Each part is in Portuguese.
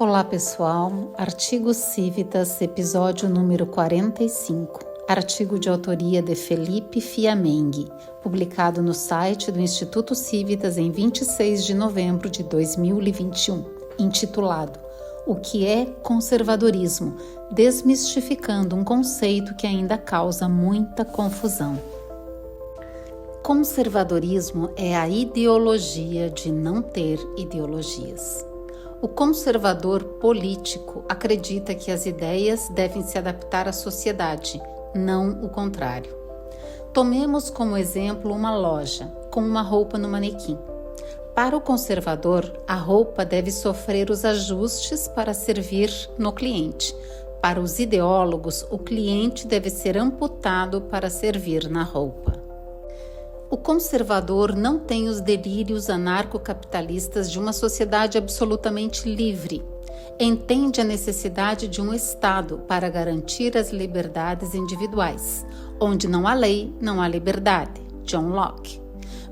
Olá pessoal, Artigo Civitas, episódio número 45, artigo de autoria de Felipe Fiamengue, publicado no site do Instituto Civitas em 26 de novembro de 2021, intitulado O que é conservadorismo? Desmistificando um conceito que ainda causa muita confusão. Conservadorismo é a ideologia de não ter ideologias. O conservador político acredita que as ideias devem se adaptar à sociedade, não o contrário. Tomemos como exemplo uma loja com uma roupa no manequim. Para o conservador, a roupa deve sofrer os ajustes para servir no cliente. Para os ideólogos, o cliente deve ser amputado para servir na roupa. O conservador não tem os delírios anarcocapitalistas de uma sociedade absolutamente livre. Entende a necessidade de um Estado para garantir as liberdades individuais. Onde não há lei, não há liberdade. John Locke.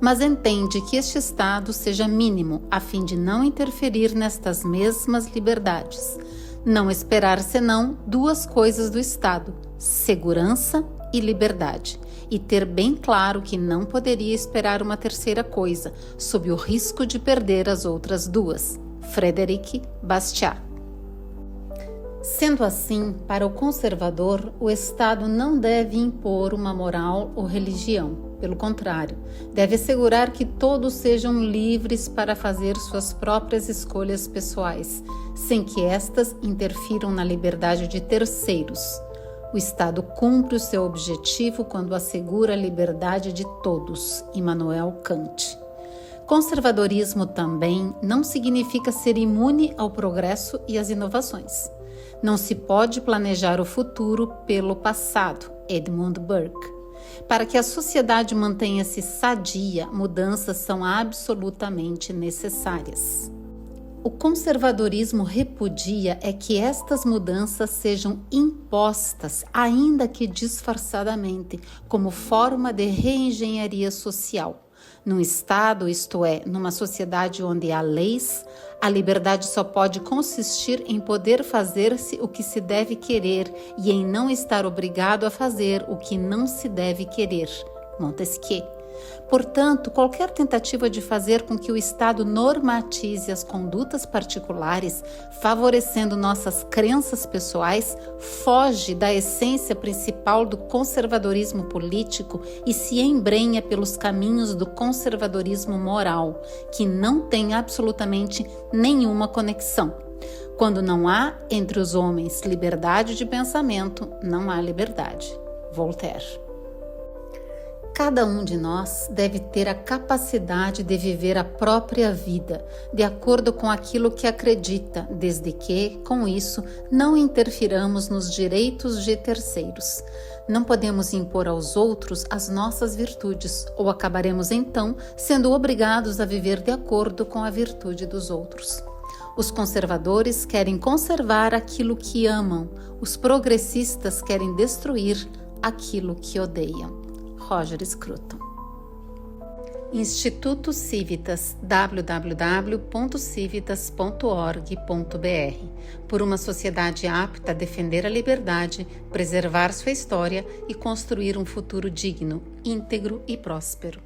Mas entende que este Estado seja mínimo, a fim de não interferir nestas mesmas liberdades. Não esperar senão duas coisas do Estado: segurança e liberdade. E ter bem claro que não poderia esperar uma terceira coisa, sob o risco de perder as outras duas. Frédéric Bastiat. Sendo assim, para o conservador, o Estado não deve impor uma moral ou religião. Pelo contrário, deve assegurar que todos sejam livres para fazer suas próprias escolhas pessoais, sem que estas interfiram na liberdade de terceiros. O Estado cumpre o seu objetivo quando assegura a liberdade de todos. Immanuel Kant. Conservadorismo também não significa ser imune ao progresso e às inovações. Não se pode planejar o futuro pelo passado. Edmund Burke. Para que a sociedade mantenha-se sadia, mudanças são absolutamente necessárias. O conservadorismo repudia que estas mudanças sejam impostas, ainda que disfarçadamente, como forma de reengenharia social. Num Estado, isto é, numa sociedade onde há leis, a liberdade só pode consistir em poder fazer-se o que se deve querer e em não estar obrigado a fazer o que não se deve querer. Montesquieu. Portanto, qualquer tentativa de fazer com que o Estado normatize as condutas particulares, favorecendo nossas crenças pessoais, foge da essência principal do conservadorismo político e se embrenha pelos caminhos do conservadorismo moral, que não tem absolutamente nenhuma conexão. Quando não há entre os homens liberdade de pensamento, não há liberdade. Voltaire. Cada um de nós deve ter a capacidade de viver a própria vida, de acordo com aquilo que acredita, desde que, com isso, não interfiramos nos direitos de terceiros. Não podemos impor aos outros as nossas virtudes, ou acabaremos então sendo obrigados a viver de acordo com a virtude dos outros. Os conservadores querem conservar aquilo que amam, os progressistas querem destruir aquilo que odeiam. Roger Scruton. Instituto Civitas, www.civitas.org.br. Por uma sociedade apta a defender a liberdade, preservar sua história e construir um futuro digno, íntegro e próspero.